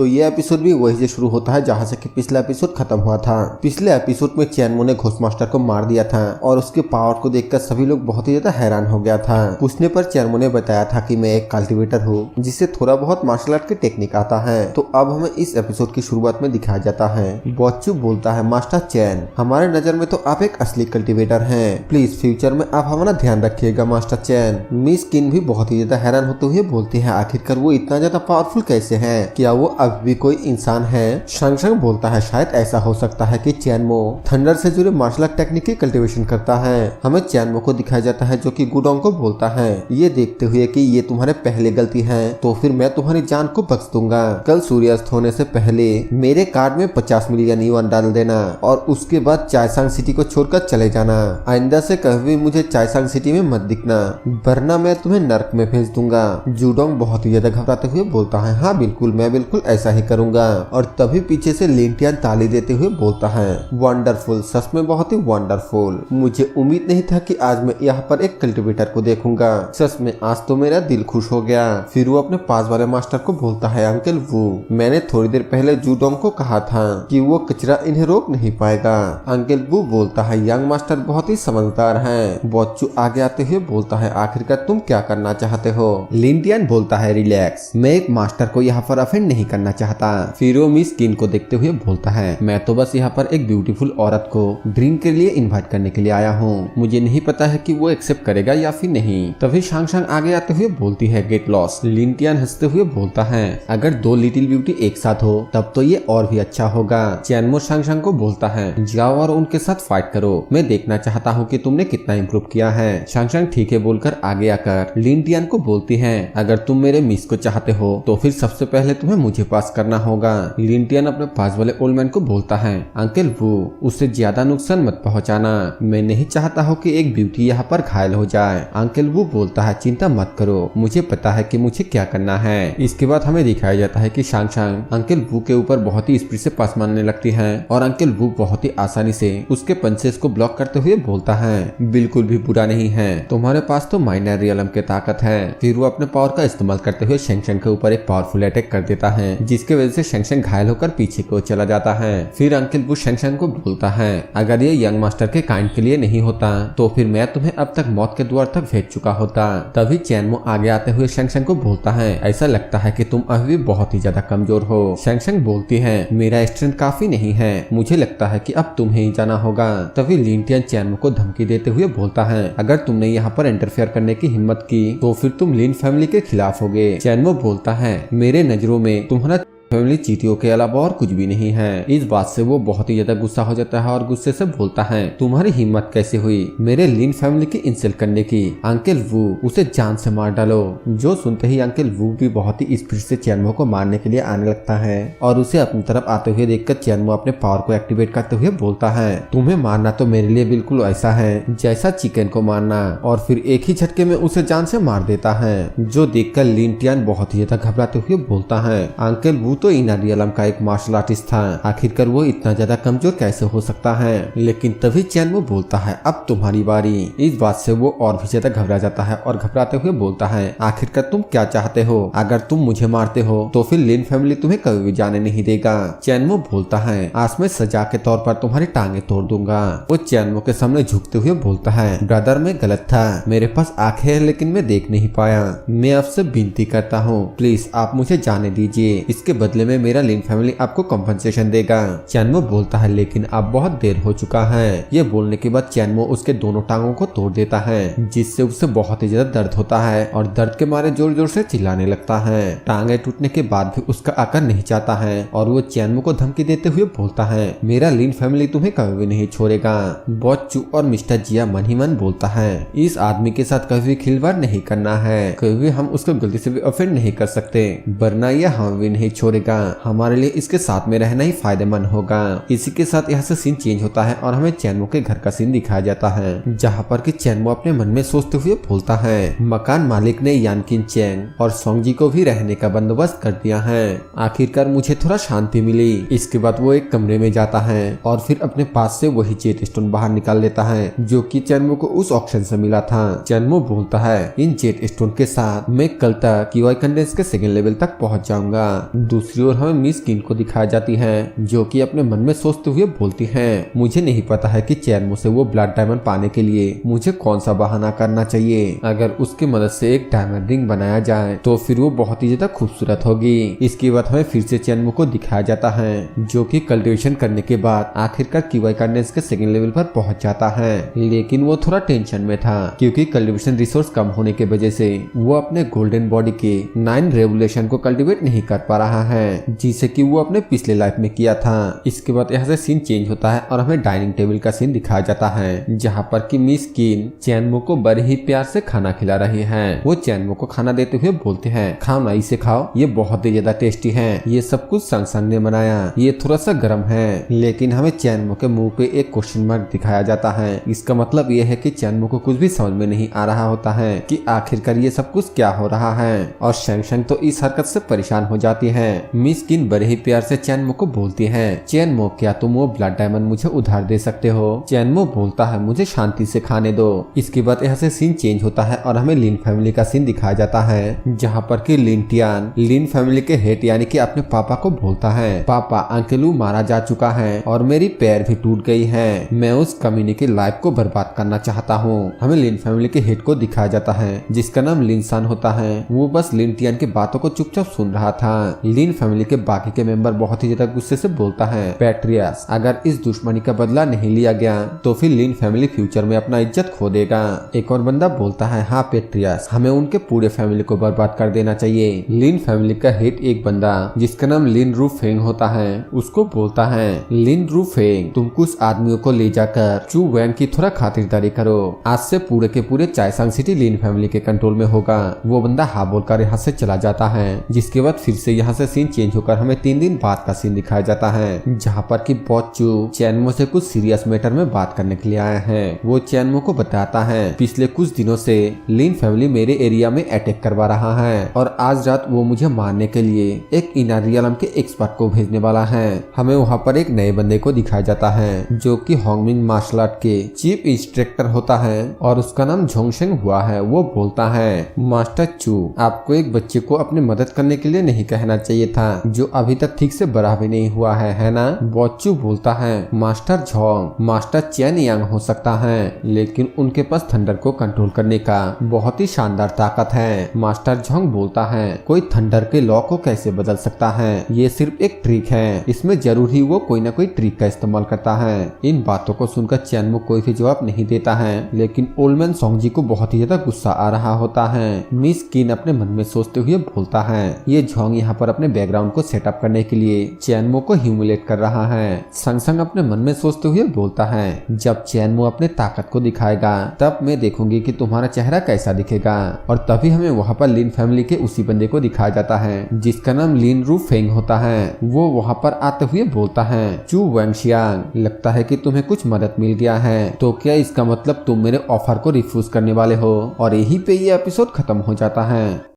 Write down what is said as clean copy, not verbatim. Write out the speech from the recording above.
तो ये एपिसोड भी वही से शुरू होता है जहाँ से कि पिछला एपिसोड खत्म हुआ था। पिछले एपिसोड में चैनमो ने घोस्ट मास्टर को मार दिया था और उसके पावर को देखकर सभी लोग बहुत ही ज्यादा हैरान हो गया था। पूछने पर चैनमो ने बताया था कि मैं एक कल्टिवेटर हूँ जिससे थोड़ा बहुत मार्शल आर्ट की टेक्निक आता है। तो अब हमें इस एपिसोड की शुरुआत में दिखाया जाता है। बोच्चू बोलता है, मास्टर चैन, हमारे नजर में तो आप एक असली कल्टिवेटर हैं। प्लीज फ्यूचर में आप हमारा ध्यान रखिएगा मास्टर चैन। मिस किन भी बहुत ही ज्यादा हैरान होते हुए बोलती है, आखिरकार वो इतना ज्यादा पावरफुल कैसे है? क्या वो अब भी कोई इंसान है? शंग बोलता है, शायद ऐसा हो सकता है कि चैनमो थंडर से जुड़े मार्शल आर्ट टेक्निक की कल्टीवेशन करता है। हमें चैनमो को दिखाया जाता है जो कि गुडोंग को बोलता है, ये देखते हुए कि ये तुम्हारे पहले गलती है तो फिर मैं तुम्हारी जान को बख्श दूंगा। कल सूर्यास्त होने से पहले मेरे कार्ड में 50 मिलियन युआन डाल देना और उसके बाद चायसांग सिटी को छोड़कर चले जाना। आइंदा से कभी मुझे चायसांग सिटी में मत दिखना वरना मैं तुम्हें नर्क में भेज दूंगा। जुडोंग बहुत ही ज्यादा घबराते हुए बोलता है, हाँ बिल्कुल, मैं बिल्कुल ऐसा ही करूंगा। और तभी पीछे से लिंटियन ताली देते हुए बोलता है, वंडरफुल, सच में बहुत ही वंडरफुल। मुझे उम्मीद नहीं था कि आज मैं यहाँ पर एक कल्टिवेटर को देखूंगा। सच में आज तो मेरा दिल खुश हो गया। फिर वो अपने पास वाले मास्टर को बोलता है, अंकल वू, मैंने थोड़ी देर पहले जुडोंग को कहा था कि वो कचरा इन्हें रोक नहीं पाएगा। अंकल वू बोलता है, यंग मास्टर बहुत ही समझदार है। बोच्चू आगे आते हुए बोलता है, आखिरकार तुम क्या करना चाहते हो? लिंटियन बोलता है, रिलैक्स, मैं एक मास्टर को यहाँ पर अफेंड नहीं करना चाहता। फिर वो मिस किन को देखते हुए बोलता है, मैं तो बस यहाँ पर एक ब्यूटीफुल औरत को ड्रिंक के लिए इनवाइट करने के लिए आया हूँ। मुझे नहीं पता है कि वो एक्सेप्ट करेगा या फिर नहीं। तभी शांग आगे आते हुए बोलती है, गेट लॉस्ट। लिंटियन हंसते हुए बोलता है, अगर दो लिटिल ब्यूटी एक साथ हो तब तो ये और भी अच्छा होगा। चैनमो शांग को बोलता है, जाओ और उनके साथ फाइट करो, मैं देखना चाहता हूँ कि तुमने कितना इम्प्रूव किया है। शांग ठीक है बोलकर आगे आकर लिंटियन को बोलती है, अगर तुम मेरे मिस को चाहते हो तो फिर सबसे पहले तुम्हें मुझे पास करना होगा। लिंटियन अपने पास वाले ओल्ड मैन को बोलता है, अंकल वू, उससे ज्यादा नुकसान मत पहुंचाना, मैं नहीं चाहता हूँ कि एक ब्यूटी यहाँ पर घायल हो जाए। अंकल वू बोलता है, चिंता मत करो, मुझे पता है कि मुझे क्या करना है। इसके बाद हमें दिखाया जाता है कि शांग अंकल वू के ऊपर बहुत ही स्पीड से पास मारने लगती है और अंकल वू बहुत ही आसानी से उसके पंचेस को ब्लॉक करते हुए बोलता है, बिल्कुल भी बुरा नहीं है, तुम्हारे पास तो माइनर रियलम के ताकत है। फिर वो अपने पावर का इस्तेमाल करते हुए शेंगशेंग के ऊपर एक पावरफुल अटैक कर देता है जिसकी वजह से शेंगशेंग घायल होकर पीछे को चला जाता है। फिर अंकल वू शेंगशेंग को बोलता है, अगर ये यंग मास्टर के काइंड के लिए नहीं होता तो फिर मैं तुम्हें अब तक मौत के द्वार तक भेज चुका होता। तभी चैनमो आगे आते हुए शेंगशेंग को बोलता है, ऐसा लगता है कि तुम अभी भी बहुत ही ज्यादा कमजोर हो। शेंगशेंग बोलती है, मेरा स्ट्रेंथ काफी नहीं है, मुझे लगता है कि अब तुम्हें ही जाना होगा। तभी लिंटियन चैनमो को धमकी देते हुए बोलता है, अगर तुमने यहाँ पर इंटरफेयर करने की हिम्मत की तो फिर तुम लिन फैमिली के खिलाफ होगे। चैनमो बोलता है, मेरे नजरों में तुम्हारा फैमिली चीटियों के अलावा और कुछ भी नहीं है। इस बात से वो बहुत ही ज्यादा गुस्सा हो जाता है और गुस्से से बोलता है, तुम्हारी हिम्मत कैसे हुई मेरे लिन फैमिली की इंसल्ट करने की? अंकल वू, उसे जान से मार डालो। जो सुनते ही अंकल वू भी बहुत ही स्पीड से चैनमो को मारने के लिए आने लगता है और उसे अपनी तरफ आते हुए देखकर चैनमो अपने पावर को एक्टिवेट करते हुए बोलता है, तुम्हें मारना तो मेरे लिए बिल्कुल ऐसा है जैसा चिकन को मारना, और फिर एक ही झटके में उसे जान से मार देता है। जो देखकर लिंटियन बहुत ही ज्यादा घबराते हुए बोलता है, अंकल वू तो इनर रियलम का एक मार्शल आर्टिस्ट था, आखिरकार वो इतना ज्यादा कमजोर कैसे हो सकता है? लेकिन तभी चैनमो बोलता है, अब तुम्हारी बारी। इस बात से वो और भी ज्यादा घबरा जाता है और घबराते हुए बोलता है, आखिरकार तुम क्या चाहते हो? अगर तुम मुझे मारते हो तो फिर लिन फैमिली तुम्हें कभी भी जाने नहीं देगा। चैनमो बोलता है, आज मैं सजा के तौर पर तुम्हारी टांगे तोड़ दूंगा। वो चैनमो के सामने झुकते हुए बोलता है, ब्रदर मैं गलत था, मेरे पास आंखें हैं लेकिन मैं देख नहीं पाया, मैं आपसे विनती करता हूँ प्लीज आप मुझे जाने दीजिए, इसके बदले में मेरा लिन फैमिली आपको कॉम्पनसेशन देगा। चैनमो बोलता है, लेकिन अब बहुत देर हो चुका है। ये बोलने के बाद चैनमो उसके दोनों टांगों को तोड़ देता है जिससे उसे बहुत ही ज्यादा दर्द होता है और दर्द के मारे जोर जोर से चिल्लाने लगता है। टांगे टूटने के बाद भी उसका आकर नहीं चाहता है और वो चैनमो को धमकी देते हुए बोलता है, मेरा लिन फैमिली तुम्हें कभी भी नहीं छोड़ेगा। बोच्चू और मिस्टर जिया मन ही मन बोलता है, इस आदमी के साथ कभी भी खिलवाड़ नहीं करना है, कभी भी हम उसको गलती से भी ऑफेंड नहीं कर सकते, वरना यह हमें भी नहीं छोड़ेगा, हमारे लिए इसके साथ में रहना ही फायदेमंद होगा। इसी के साथ यहाँ से सीन चेंज होता है और हमें चैनमो के घर का सीन दिखाया जाता है जहाँ पर कि चैनमो अपने मन में सोचते हुए बोलता है, मकान मालिक ने यानकिन चैंग और सोंगजी को भी रहने का बंदोबस्त कर दिया है, आखिरकार मुझे थोड़ा शांति मिली। इसके बाद वो एक कमरे में जाता है और फिर अपने पास से वही जेट स्टोन बाहर निकाल लेता है जो कि चैनमो को उस ऑक्शन से मिला था। चैनमो बोलता है, इन जेट स्टोन के साथ मैं कल तक क्यूआई कंडेंस के सेकेंड लेवल तक पहुँच जाऊंगा। दूसरी ओर हमें मिस किन को दिखाई जाती है, जो कि अपने मन में सोचते हुए बोलती है, मुझे नहीं पता है कि चैनमो से वो ब्लड डायमंड पाने के लिए मुझे कौन सा बहाना करना चाहिए। अगर उसकी मदद से एक डायमंड रिंग बनाया जाए तो फिर वो बहुत ही ज्यादा खूबसूरत होगी। इसके बाद हमें फिर से चैनमो को दिखाया जाता है, जो कि कल्टीवेशन करने के बाद आखिरकार कीवाई कार्डेंस के सेकंड लेवल पर पहुंच जाता है। लेकिन वो थोड़ा टेंशन में था, क्योंकि कल्टीवेशन रिसोर्स कम होने की वजह से वो अपने गोल्डन बॉडी के 9 रेवोल्यूशन को कल्टीवेट नहीं कर पा रहा है, जिसे कि वो अपने पिछले लाइफ में किया था। इसके बाद यहाँ से सीन चेंज होता है और हमें डाइनिंग टेबल का सीन दिखाया जाता है, जहाँ पर कि मिस किन चैनमो को बड़े ही प्यार से खाना खिला रही है। वो चैनमो को खाना देते हुए बोलते हैं, खाओ ना, इसे खाओ, ये बहुत ही ज्यादा टेस्टी है, ये सब कुछ संग ने बनाया, ये थोड़ा सा गर्म है। लेकिन हमें चैनमो के मुंह पे एक क्वेश्चन मार्क दिखाया जाता है। इसका मतलब ये है कि चैनमो को कुछ भी समझ में नहीं आ रहा होता है कि आखिरकार ये सब कुछ क्या हो रहा है, और शैंग तो इस हरकत से परेशान हो जाती है। मिस किन बड़े ही प्यार से चैनमो को बोलती है, चैनमो क्या तुम वो ब्लड डायमंड मुझे उधार दे सकते हो? चैनमो बोलता है, मुझे शांति से खाने दो। इसके बाद यहाँ से सीन चेंज होता है और हमें लिन फैमिली का सीन दिखाया जाता है, जहाँ पर कि लिन टियान लिन फैमिली के हेड यानी कि अपने पापा को बोलता है, पापा अंकेलू मारा जा चुका है और मेरी पैर भी टूट गई है, मैं उस कमीने की लाइफ को बर्बाद करना चाहता हूँ। हमें लिन फैमिली के हेड को दिखाया जाता है, जिसका नाम लिनसान होता है। वो बस लिन टियान की बातों को चुपचाप सुन रहा था। लिन फैमिली के बाकी के मेंबर बहुत ही ज्यादा गुस्से से बोलता है, पैट्रियस, अगर इस दुश्मनी का बदला नहीं लिया गया तो फिर लिन फैमिली फ्यूचर में अपना इज्जत खो देगा। एक और बंदा बोलता है, हाँ पैट्रियस, हमें उनके पूरे फैमिली को बर्बाद कर देना चाहिए। लिन फैमिली का हेड एक बंदा जिसका नाम लिन रूफेंग होता है, उसको बोलता है, लिन रूफेंग, तुम कुछ आदमियों को ले जाकर चू वैंग की थोड़ा खातिरदारी करो, आज से पूरे के पूरे चायसांग सिटी लिन फैमिली के कंट्रोल में होगा। वो बंदा हाँ बोलकर यहाँ से चला जाता है। जिसके बाद फिर से यहाँ से सीन चेंज होकर हमें 3 दिन बाद का सीन दिखाया जाता है, जहाँ पर कि बॉचू चैनमो से कुछ सीरियस मैटर में बात करने के लिए आया है। वो चैनमो को बताता है, पिछले कुछ दिनों से लिन फैमिली मेरे एरिया में अटैक करवा रहा है और आज रात वो मुझे मारने के लिए एक इनर रियलम के एक्सपर्ट को भेजने वाला है। हमें वहाँ पर एक नए बंदे को दिखाया जाता है, जो कि होंगमिंग मार्शल आर्ट के चीफ इंस्ट्रक्टर होता है और उसका नाम झोंगशेंग हुआ है। वो बोलता है, मास्टर चू, आपको एक बच्चे को अपनी मदद करने के लिए नहीं कहना चाहिए था, जो अभी तक ठीक से बड़ा भी नहीं हुआ है ना? बॉचू बोलता है, मास्टर झोंग, मास्टर चैन यांग हो सकता है, लेकिन उनके पास थंडर को कंट्रोल करने का बहुत ही शानदार ताकत है। मास्टर झोंग बोलता है, कोई थंडर के लॉ को कैसे बदल सकता है? ये सिर्फ एक ट्रिक है, इसमें जरूर ही वो कोई ना कोई ट्रिक का इस्तेमाल करता है। इन बातों को सुनकर चैनमो कोई भी जवाब नहीं देता है, लेकिन ओल्डमैन सोंगजी को बहुत ही ज्यादा गुस्सा आ रहा होता है। मिस किन अपने मन में सोचते हुए बोलता है, ये झोंग यहाँ पर अपने बैकग्राउंड को सेटअप करने के लिए चैनमो को ह्यूमिलेट कर रहा है। संग संग अपने मन में सोचते हुए बोलता है, जब चैनमो अपने ताकत को दिखाएगा तब मैं देखूंगी कि तुम्हारा चेहरा कैसा दिखेगा। और तभी हमें वहाँ पर लिन फैमिली के उसी बंदे को दिखाया जाता है, जिसका नाम लिन रूफेंग होता है। वो वहाँ पर आते हुए बोलता है, चू वैंगशियांग, लगता है कि तुम्हें कुछ मदद मिल गया है, तो क्या इसका मतलब तुम मेरे ऑफर को रिफ्यूज करने वाले हो? और यहीं पे ये एपिसोड खत्म हो जाता है।